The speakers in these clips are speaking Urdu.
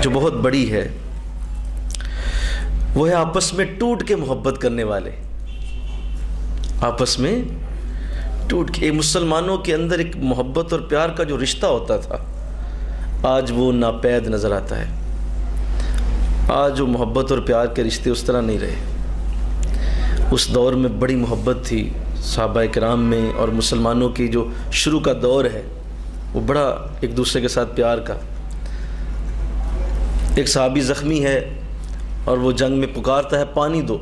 جو بہت بڑی ہے، وہ ہے آپس میں ٹوٹ کے محبت کرنے والے. آپس میں ٹوٹ کے مسلمانوں کے اندر ایک محبت اور پیار کا جو رشتہ ہوتا تھا، آج وہ ناپید نظر آتا ہے. آج وہ محبت اور پیار کے رشتے اس طرح نہیں رہے. اس دور میں بڑی محبت تھی صحابہ کرام میں، اور مسلمانوں کی جو شروع کا دور ہے وہ بڑا ایک دوسرے کے ساتھ پیار کا. ایک صحابی زخمی ہے اور وہ جنگ میں پکارتا ہے پانی دو.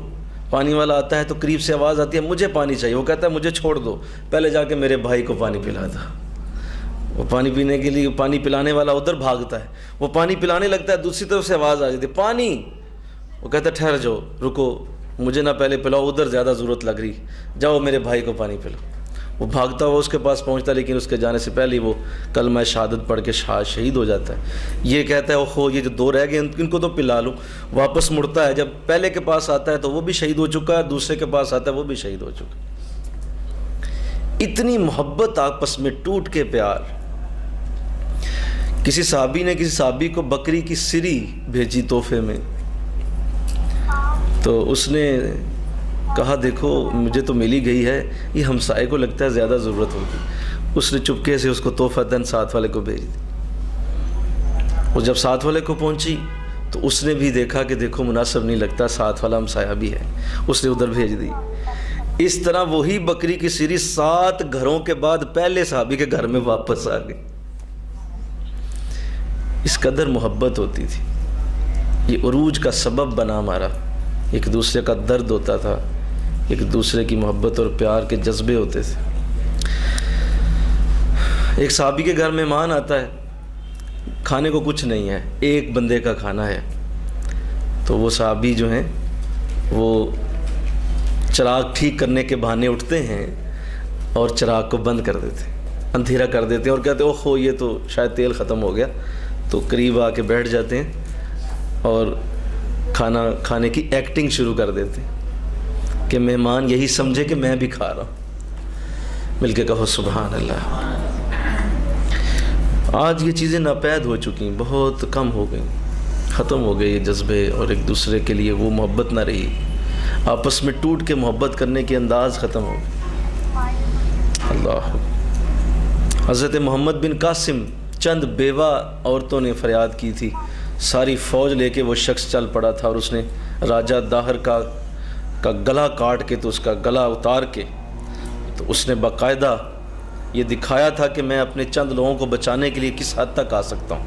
پانی والا آتا ہے تو قریب سے آواز آتی ہے مجھے پانی چاہیے. وہ کہتا ہے مجھے چھوڑ دو، پہلے جا کے میرے بھائی کو پانی پلا تھا. وہ پانی پینے کے لیے پانی پلانے والا ادھر بھاگتا ہے، وہ پانی پلانے لگتا ہے، دوسری طرف سے آواز آ جاتی ہے پانی. وہ کہتا ہے ٹھہر جاؤ، رکو، مجھے نہ پہلے پلاؤ، ادھر زیادہ ضرورت لگ رہی، جاؤ میرے بھائی کو پانی پلاؤ. وہ بھاگتا ہوا اس کے پاس پہنچتا، لیکن اس کے جانے سے پہلے وہ کلمہ شہادت پڑھ کے شہید ہو جاتا ہے. یہ کہتا ہے اوہو یہ جو دو رہ گئے ان کو تو پلا لوں. واپس مڑتا ہے، جب پہلے کے پاس آتا ہے تو وہ بھی شہید ہو چکا ہے، دوسرے کے پاس آتا ہے وہ بھی شہید ہو چکا ہے. اتنی محبت آپس میں ٹوٹ کے پیار. کسی صحابی نے کسی صحابی کو بکری کی سری بھیجی تحفے میں، تو اس نے کہا دیکھو مجھے تو ملی گئی ہے، یہ ہمسائے کو لگتا ہے زیادہ ضرورت ہوگی. اس نے چپکے سے اس کو تحفۃً ساتھ والے کو بھیج دی. وہ جب ساتھ والے کو پہنچی تو اس نے بھی دیکھا کہ دیکھو مناسب نہیں لگتا، ساتھ والا ہمسایہ بھی ہے، اس نے ادھر بھیج دی. اس طرح وہی بکری کی سری 7 گھروں کے بعد پہلے صحابی کے گھر میں واپس آ گئی. اس قدر محبت ہوتی تھی. یہ عروج کا سبب بنا ہمارا. ایک دوسرے کا درد ہوتا تھا، ایک دوسرے کی محبت اور پیار کے جذبے ہوتے تھے. ایک صحابی کے گھر مہمان آتا ہے، کھانے کو کچھ نہیں ہے، ایک بندے کا کھانا ہے. تو وہ صحابی جو ہیں وہ چراغ ٹھیک کرنے کے بہانے اٹھتے ہیں اور چراغ کو بند کر دیتے، اندھیرا کر دیتے ہیں، اور کہتے ہیں اوہو یہ تو شاید تیل ختم ہو گیا. تو قریب آ کے بیٹھ جاتے ہیں اور کھانا کھانے کی ایکٹنگ شروع کر دیتے ہیں کہ مہمان یہی سمجھے کہ میں بھی کھا رہا ہوں. مل کے کہو سبحان اللہ. آج یہ چیزیں ناپید ہو چکی ہیں، بہت کم ہو گئیں، ختم ہو گئے یہ جذبے، اور ایک دوسرے کے لیے وہ محبت نہ رہی. آپس میں ٹوٹ کے محبت کرنے کے انداز ختم ہو گئے. اللہ. حضرت محمد بن قاسم چند بیوہ عورتوں نے فریاد کی تھی، ساری فوج لے کے وہ شخص چل پڑا تھا، اور اس نے راجہ داہر کا گلا کاٹ کے تو اس کا گلا اتار کے تو اس نے باقاعدہ یہ دکھایا تھا کہ میں اپنے چند لوگوں کو بچانے کے لیے کس حد تک آ سکتا ہوں.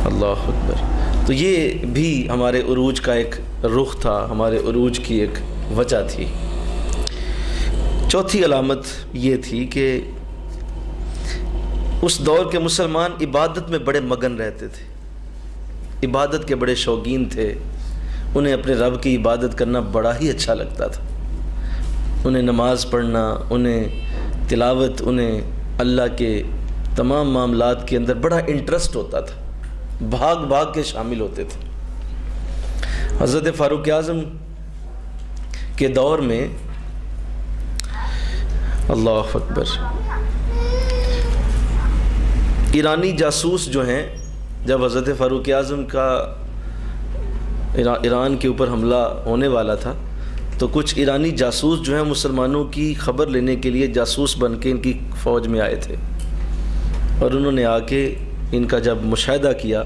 اللہ اکبر. تو یہ بھی ہمارے عروج کا ایک رخ تھا، ہمارے عروج کی ایک وجہ تھی. چوتھی علامت یہ تھی کہ اس دور کے مسلمان عبادت میں بڑے مگن رہتے تھے، عبادت کے بڑے شوقین تھے. انہیں اپنے رب کی عبادت کرنا بڑا ہی اچھا لگتا تھا. انہیں نماز پڑھنا، انہیں تلاوت، انہیں اللہ کے تمام معاملات کے اندر بڑا انٹرسٹ ہوتا تھا، بھاگ بھاگ کے شامل ہوتے تھے. حضرت فاروق اعظم کے دور میں اللہ اکبر ایرانی جاسوس جو ہیں، جب حضرت فاروق اعظم کا ایران کے اوپر حملہ ہونے والا تھا تو کچھ ایرانی جاسوس جو ہیں مسلمانوں کی خبر لینے کے لیے جاسوس بن کے ان کی فوج میں آئے تھے. اور انہوں نے آ کے ان کا جب مشاہدہ کیا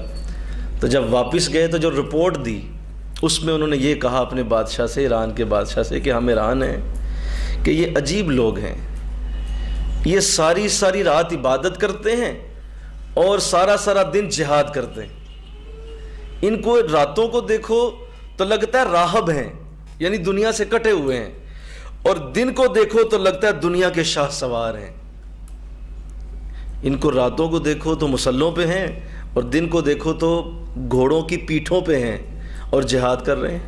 تو جب واپس گئے تو جو رپورٹ دی اس میں انہوں نے یہ کہا اپنے بادشاہ سے، ایران کے بادشاہ سے، کہ ہم ایران ہیں کہ یہ عجیب لوگ ہیں، یہ ساری رات عبادت کرتے ہیں اور سارا دن جہاد کرتے ہیں. ان کو راتوں کو دیکھو تو لگتا ہے راہب ہیں، یعنی دنیا سے کٹے ہوئے ہیں، اور دن کو دیکھو تو لگتا ہے دنیا کے شاہ سوار ہیں. ان کو راتوں کو دیکھو تو مسلحوں پہ ہیں، اور دن کو دیکھو تو گھوڑوں کی پیٹھوں پہ ہیں اور جہاد کر رہے ہیں.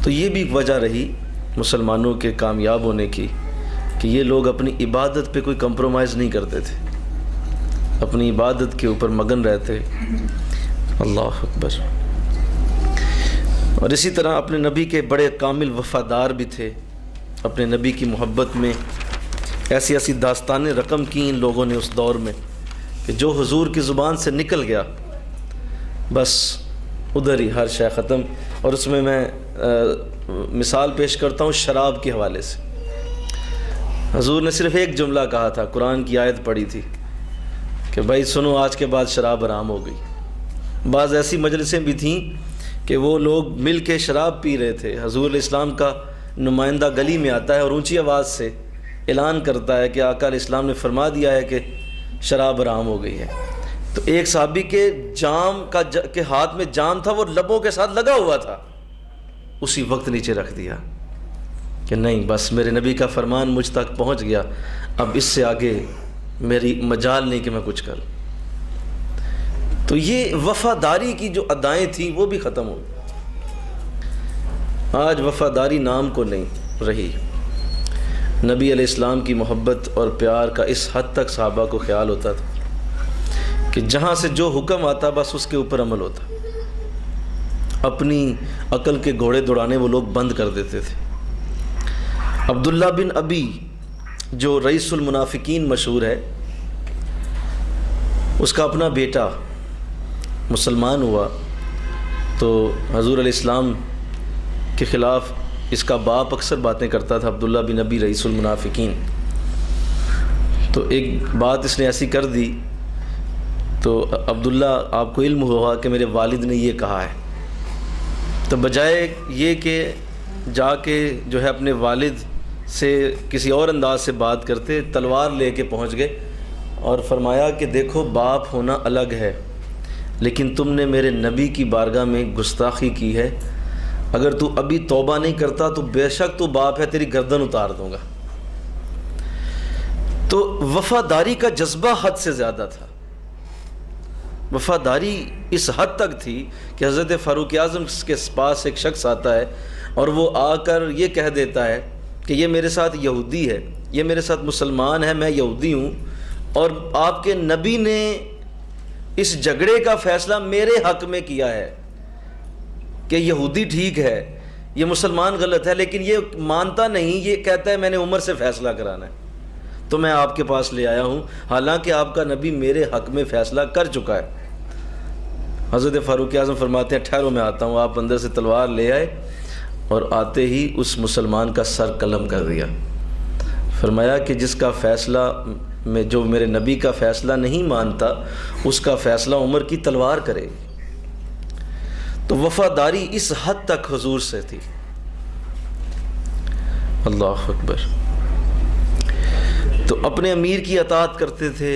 تو یہ بھی وجہ رہی مسلمانوں کے کامیاب ہونے کی کہ یہ لوگ اپنی عبادت پہ کوئی کمپرومائز نہیں کرتے تھے، اپنی عبادت کے اوپر مگن رہتے. اللہ اکبر. اور اسی طرح اپنے نبی کے بڑے کامل وفادار بھی تھے. اپنے نبی کی محبت میں ایسی داستانیں رقم کی ان لوگوں نے اس دور میں کہ جو حضور کی زبان سے نکل گیا بس ادھر ہی ہر شے ختم. اور اس میں مثال پیش کرتا ہوں شراب کے حوالے سے. حضور نے صرف ایک جملہ کہا تھا، قرآن کی آیت پڑھی تھی کہ بھائی سنو آج کے بعد شراب حرام ہو گئی. بعض ایسی مجلسیں بھی تھیں کہ وہ لوگ مل کے شراب پی رہے تھے. حضور علیہ السلام کا نمائندہ گلی میں آتا ہے اور اونچی آواز سے اعلان کرتا ہے کہ آقا علیہ السلام نے فرما دیا ہے کہ شراب حرام ہو گئی ہے. تو ایک صحابی کے کے ہاتھ میں جام تھا، وہ لبوں کے ساتھ لگا ہوا تھا، اسی وقت نیچے رکھ دیا کہ نہیں بس میرے نبی کا فرمان مجھ تک پہنچ گیا، اب اس سے آگے میری مجال نہیں کہ میں کچھ کروں. تو یہ وفاداری کی جو ادائیں تھیں وہ بھی ختم ہو گئی. آج وفاداری نام کو نہیں رہی. نبی علیہ السلام کی محبت اور پیار کا اس حد تک صحابہ کو خیال ہوتا تھا کہ جہاں سے جو حکم آتا بس اس کے اوپر عمل ہوتا. اپنی عقل کے گھوڑے دوڑانے وہ لوگ بند کر دیتے تھے. عبداللہ بن ابی جو رئیس المنافقین مشہور ہے، اس کا اپنا بیٹا مسلمان ہوا تو حضور علیہ السلام کے خلاف اس کا باپ اکثر باتیں کرتا تھا، عبداللہ بن ابی رئیس المنافقین. تو ایک بات اس نے ایسی کر دی تو عبداللہ آپ کو علم ہوا کہ میرے والد نے یہ کہا ہے، تو بجائے یہ کہ جا کے جو ہے اپنے والد سے کسی اور انداز سے بات کرتے، تلوار لے کے پہنچ گئے اور فرمایا کہ دیکھو باپ ہونا الگ ہے، لیکن تم نے میرے نبی کی بارگاہ میں گستاخی کی ہے، اگر تو ابھی توبہ نہیں کرتا تو بے شک تو باپ ہے، تیری گردن اتار دوں گا. تو وفاداری کا جذبہ حد سے زیادہ تھا. وفاداری اس حد تک تھی کہ حضرت فاروق اعظم کے پاس ایک شخص آتا ہے اور وہ آ کر یہ کہہ دیتا ہے کہ یہ میرے ساتھ یہودی ہے، یہ میرے ساتھ مسلمان ہے، میں یہودی ہوں، اور آپ کے نبی نے اس جھگڑے کا فیصلہ میرے حق میں کیا ہے کہ یہودی ٹھیک ہے، یہ مسلمان غلط ہے، لیکن یہ مانتا نہیں، یہ کہتا ہے میں نے عمر سے فیصلہ کرانا ہے، تو میں آپ کے پاس لے آیا ہوں، حالانکہ آپ کا نبی میرے حق میں فیصلہ کر چکا ہے. حضرت فاروق اعظم فرماتے ہیں ٹھہرو میں آتا ہوں. آپ اندر سے تلوار لے آئے اور آتے ہی اس مسلمان کا سر قلم کر دیا. فرمایا کہ جس کا فیصلہ میں جو میرے نبی کا فیصلہ نہیں مانتا اس کا فیصلہ عمر کی تلوار کرے. تو وفاداری اس حد تک حضور سے تھی. اللہ اکبر. تو اپنے امیر کی اطاعت کرتے تھے،